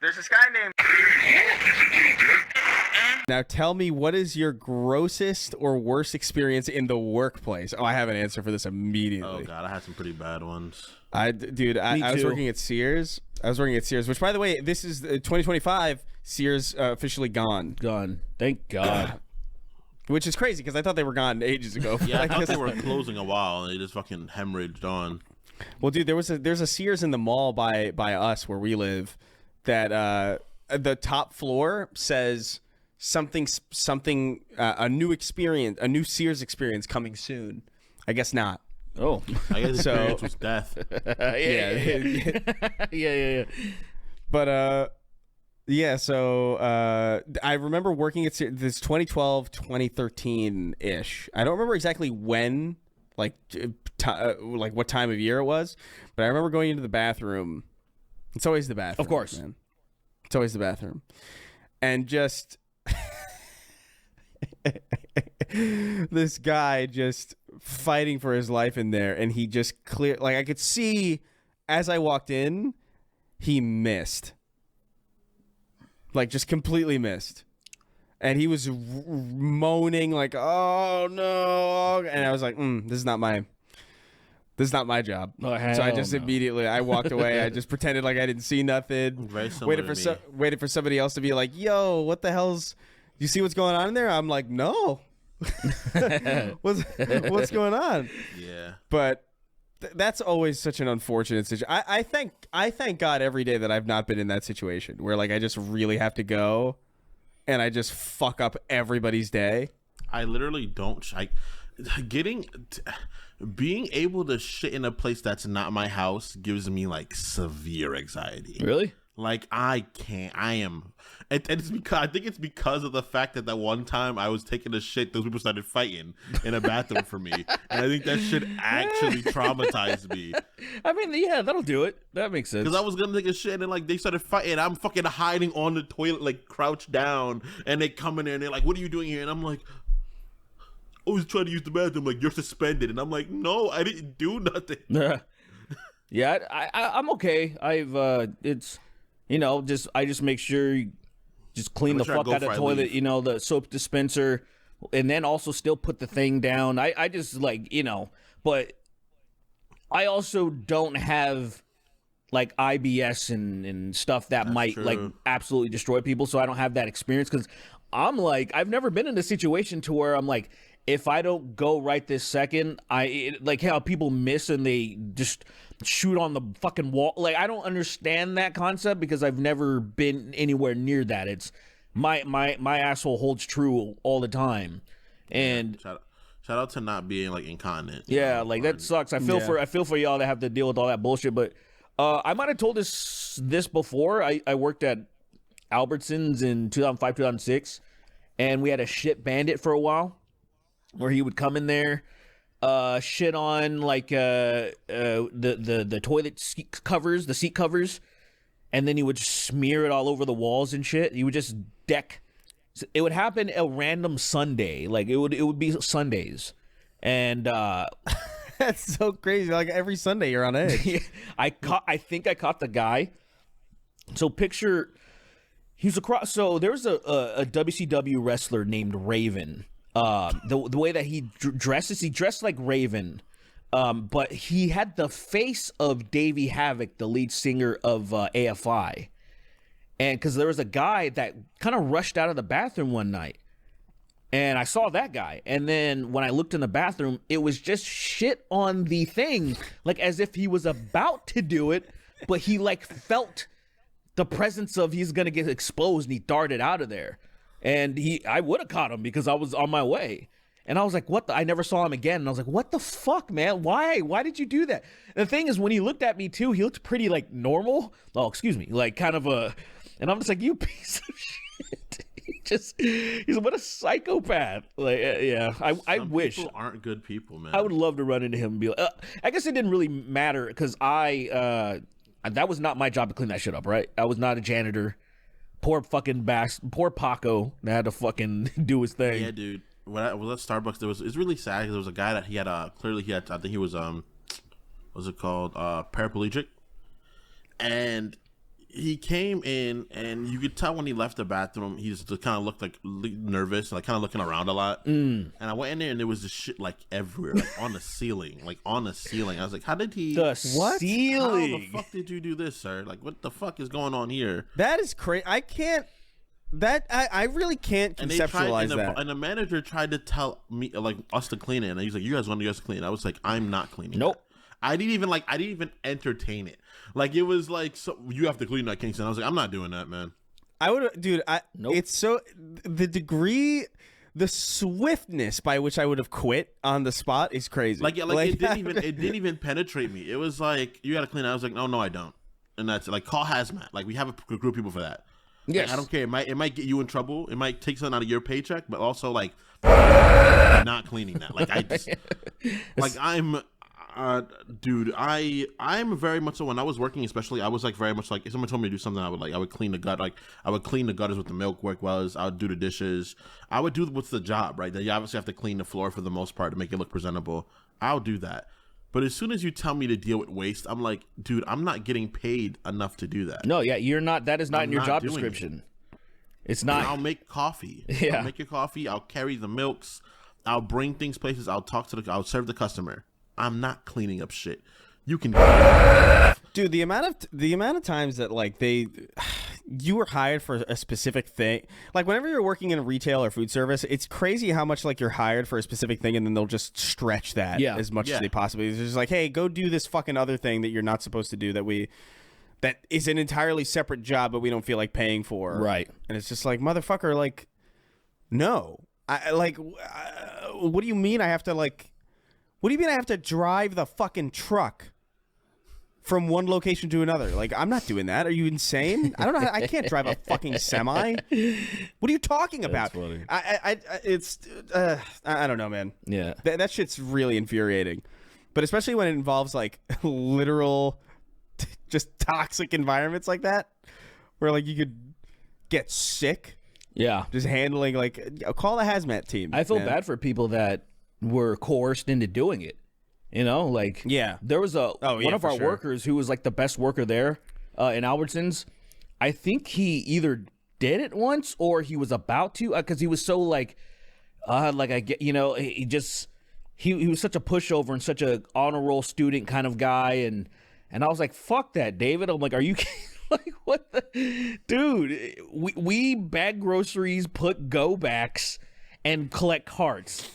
There's this guy named... Now tell me, what is your grossest or worst experience in the workplace? Oh, I have an answer for this immediately. Oh God, I had some pretty bad ones. I was working at Sears. Which, by the way, this is 2025. Sears officially gone. Thank God. Which is crazy because I thought they were gone ages ago. Yeah, I thought they were closing a while and they just fucking hemorrhaged on. Well, dude, there's a Sears in the mall by us where we live that the top floor says something a new Sears experience coming soon. I guess not. Oh, I guess the experience was death. Yeah. But yeah. So I remember working at this 2012, 2013 ish. I don't remember exactly when, like what time of year it was, but I remember going into the bathroom. It's always the bathroom, of course, man. It's always the bathroom, and just this guy just fighting for his life in there, and he just I could see as I walked in, he missed, like just completely missed, and he was moaning like, "Oh no!" And I was like, "This is not my job." Oh, so I just immediately I walked away. I just pretended like I didn't see nothing. Waited for somebody else to be like, "Yo, what the hell's? You see what's going on in there?" I'm like, "No." what's going on? Yeah. But that's always such an unfortunate situation. I thank God every day that I've not been in that situation where like I just really have to go and I just fuck up everybody's day. I literally don't. Being able to shit in a place that's not my house gives me like severe anxiety. Really? Like I can't. And it's because I think it's because of the fact that one time I was taking a shit, those people started fighting in a bathroom for me, and I think that shit actually traumatized me. I mean, yeah, that'll do it. That makes sense. Because I was gonna take a shit, and then like they started fighting. I'm fucking hiding on the toilet, like crouched down, and they come in there and they're like, "What are you doing here?" And I'm like, "I was trying to use the bathroom." Like, "You're suspended," and I'm like, "No, I didn't do nothing." Yeah, I'm okay. It's. I just make sure you just clean the fuck out of the toilet, the soap dispenser, and then also still put the thing down. I just but I also don't have like IBS and stuff that might like absolutely destroy people. So I don't have that experience because I'm like, I've never been in a situation to where I'm like, if I don't go right this second, like how people miss and they just shoot on the fucking wall. Like, I don't understand that concept because I've never been anywhere near that. It's my asshole holds true all the time. And shout out to not being like incontinent. Yeah, like that sucks. I feel for y'all that have to deal with all that bullshit. But I might have told this before. I worked at Albertsons in 2005, 2006, and we had a shit bandit for a while, where he would come in there, shit on like the toilet seat covers, and then he would smear it all over the walls and shit. He would just deck. It would happen a random Sunday, like it would be Sundays, and that's so crazy. Like every Sunday you're on edge. I think I caught the guy. So picture he was across. So there was a WCW wrestler named Raven. The way that he dresses, he dressed like Raven, but he had the face of Davey Havoc, the lead singer of AFI. And because there was a guy that kind of rushed out of the bathroom one night, and I saw that guy. And then when I looked in the bathroom, it was just shit on the thing, like as if he was about to do it, but he like felt the presence of he's gonna get exposed, and he darted out of there. And I would have caught him because I was on my way. And I was like, what I never saw him again. And I was like, what the fuck, man? Why did you do that? And the thing is, when he looked at me too, he looked pretty like normal. Oh, excuse me. Like kind of and I'm just like, you piece of shit. He's what a psychopath. Like, yeah, I wish. People aren't good people, man. I would love to run into him and be like, I guess it didn't really matter because that was not my job to clean that shit up, right? I was not a janitor. Poor Paco that had to fucking do his thing. Yeah, dude. When I was at Starbucks, it's really sad because there was a guy that I think he was what's it called, paraplegic, and he came in, and you could tell when he left the bathroom, he just kind of looked like nervous, like kind of looking around a lot. And I went in there, and there was this shit like everywhere, like on the ceiling, I was like, how did he? The What? ceiling. How the fuck did you do this, sir? Like, what the fuck is going on here? That is crazy. I can't. I really can't And conceptualize that. And the manager tried to tell me, like, us to clean it, and he's like, "You guys want us to clean it?" I was like, "I'm not cleaning." Nope. It. I didn't even entertain it. Like, it was like, so you have to clean that, Kingston. I was like, I'm not doing that, man. I would, dude. Nope. It's so the degree, the swiftness by which I would have quit on the spot is crazy. Like it didn't even penetrate me. It was like, you got to clean it. I was like, no, I don't. And that's like, call hazmat. Like, we have a group of people for that. Yes. Like, I don't care. It might get you in trouble. It might take something out of your paycheck, but also like not cleaning that. Like, I just like dude, I'm very much so, when I was working, especially, I was like very much like, if someone told me to do something, I would clean the gut. Like, I would clean the gutters with the milk work was. I would do the dishes. I would do what's the job, right? That you obviously have to clean the floor for the most part to make it look presentable. I'll do that. But as soon as you tell me to deal with waste, I'm like, dude, I'm not getting paid enough to do that. No, yeah, you're not. That is not in your job doing description. It's not. I'll make coffee. Yeah. I'll make your coffee. I'll carry the milks. I'll bring things places. I'll serve the customer. I'm not cleaning up shit. You can, dude. The amount of times that like you were hired for a specific thing. Like, whenever you're working in retail or food service, it's crazy how much like you're hired for a specific thing, and then they'll just stretch that as much as they possibly. It's just like, hey, go do this fucking other thing that you're not supposed to do, that is an entirely separate job, but we don't feel like paying for. Right. And it's just like, motherfucker, like, no. What do you mean I have to like? What do you mean I have to drive the fucking truck from one location to another? Like, I'm not doing that. Are you insane? I don't know. I can't drive a fucking semi. What are you talking about? That's funny. I don't know, man. Yeah. That shit's really infuriating. But especially when it involves like literal, just toxic environments like that, where like you could get sick. Yeah. Just handling, like, call the hazmat team. I feel bad for people that were coerced into doing it. You know, like, there was one of our workers who was like the best worker there in Albertsons. I think he either did it once or he was about to, because he was so like I get, you know, he was such a pushover and such a honor roll student kind of guy, and I was like, fuck that, David. I'm like, are you like, what the dude? We bag groceries, put go backs, and collect carts.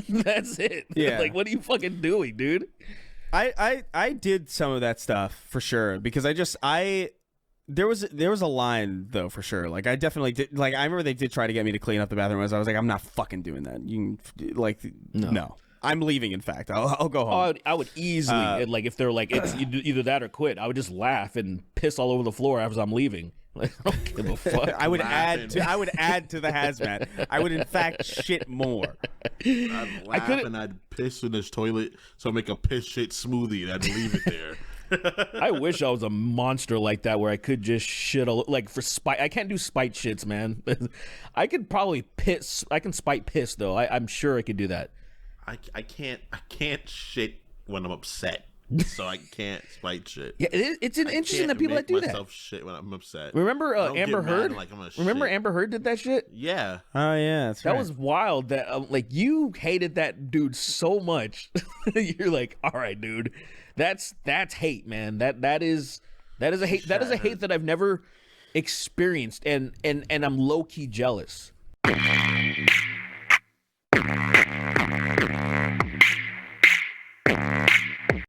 That's it. Yeah. Like, what are you fucking doing, dude? I did some of that stuff for sure, because there was a line though, for sure. Like, I definitely did. Like, I remember they did try to get me to clean up the bathroom. I was like, I'm not fucking doing that. You can, like, no. I'm leaving. In fact, I'll go home. I would easily, like, if they're like, it's either that or quit, I would just laugh and piss all over the floor as I'm leaving. Like, I don't give a fuck. I would add to the hazmat. I would in fact shit more. I'd laugh and I'd piss in this toilet, so I'd make a piss shit smoothie and I'd leave it there. I wish I was a monster like that, where I could just shit like for spite. I can't do spite shits, man. I could probably piss. I can spite piss though. I'm sure I could do that. I can't shit when I'm upset, so I can't spite shit. Yeah, it's interesting that people that do that. Myself shit when I'm upset. Remember Amber Heard? Like, Remember Amber Heard did that shit? Yeah. Oh yeah, that's right. That was wild. That like, you hated that dude so much. You're like, all right, dude, that's hate, man. That is a hate. That is a hate that I've never experienced, and I'm low key jealous.